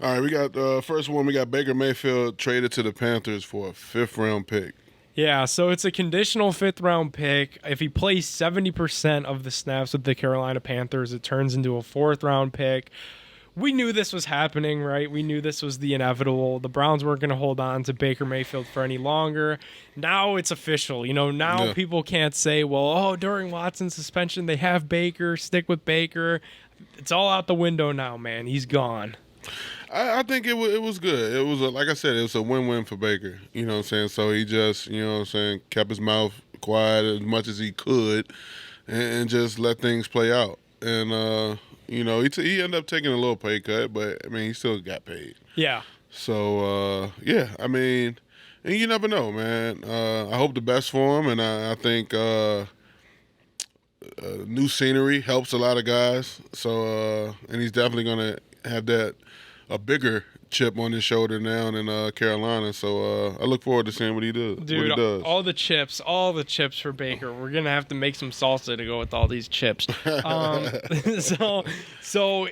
All right, we got first one. We got Baker Mayfield traded to the Panthers for a 5th-round pick. Yeah, so it's a conditional 5th-round pick. If he plays 70% of the snaps with the Carolina Panthers, it turns into a 4th-round pick. We knew this was happening, right? We knew this was the inevitable. The Browns weren't going to hold on to Baker Mayfield for any longer. Now it's official. Now people can't say, well, during Watson's suspension, they have Baker, stick with Baker. It's all out the window now, man. He's gone. I think it was good. It was, like I said, it was a win-win for Baker. You know what I'm saying? So he just, kept his mouth quiet as much as he could and just let things play out. And, he ended up taking a little pay cut, but, he still got paid. Yeah. So, and you never know, man. I hope the best for him, and I think new scenery helps a lot of guys. So, and he's definitely going to have a bigger chip on his shoulder now than Carolina. So I look forward to seeing what he does. Dude, what he does. all the chips for Baker. We're gonna have to make some salsa to go with all these chips. So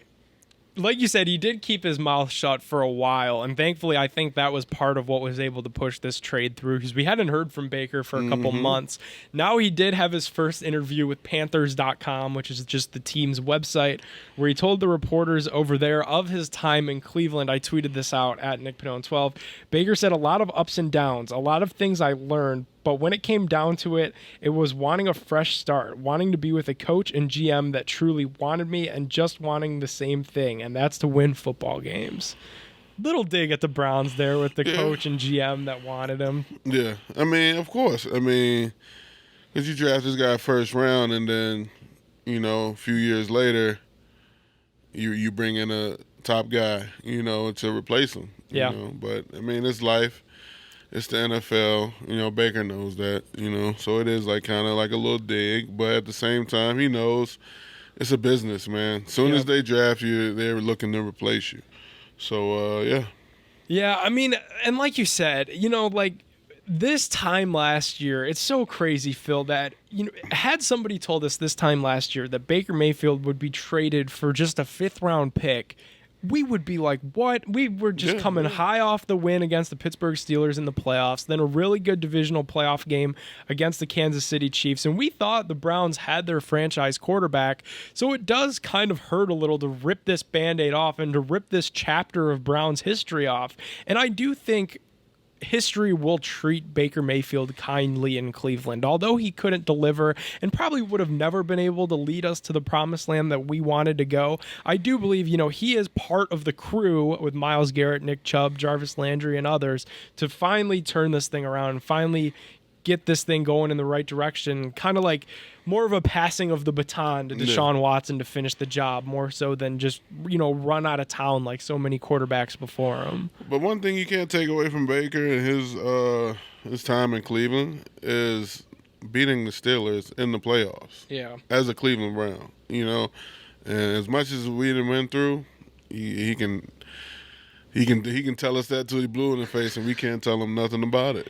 like you said, he did keep his mouth shut for a while, and thankfully I think that was part of what was able to push this trade through, because we hadn't heard from Baker for a couple months. Now he did have his first interview with Panthers.com, which is just the team's website, where he told the reporters over there of his time in Cleveland. I tweeted this out at Nick Pedone 12. Baker said, a lot of ups and downs, a lot of things I learned, but when it came down to it, it was wanting a fresh start, wanting to be with a coach and GM that truly wanted me, and just wanting the same thing, and that's to win football games. Little dig at the Browns there with the coach and GM that wanted him. Yeah, of course. Because you draft this guy first round, and then, a few years later, you bring in a top guy, to replace him. Yeah. But, it's life. It's the NFL. Baker knows that, so it is kind of like a little dig. But at the same time, he knows it's a business, man. As soon as they draft you, they're looking to replace you. So, yeah. Yeah, and like you said, this time last year, it's so crazy, Phil, that, had somebody told us this time last year that Baker Mayfield would be traded for just a 5th-round pick, we would be like, what? We were just coming high off the win against the Pittsburgh Steelers in the playoffs, then a really good divisional playoff game against the Kansas City Chiefs, and we thought the Browns had their franchise quarterback, so it does kind of hurt a little to rip this Band-Aid off and to rip this chapter of Browns history off. And I do think history will treat Baker Mayfield kindly in Cleveland. Although he couldn't deliver and probably would have never been able to lead us to the promised land that we wanted to go, I do believe, he is part of the crew with Myles Garrett, Nick Chubb, Jarvis Landry, and others to finally turn this thing around and finally get this thing going in the right direction, kind of like more of a passing of the baton to Deshaun Watson to finish the job, more so than just, run out of town like so many quarterbacks before him. But one thing you can't take away from Baker and his time in Cleveland is beating the Steelers in the playoffs. Yeah. As a Cleveland Brown, and as much as we done went through, he can tell us that till he blue in the face, and we can't tell him nothing about it.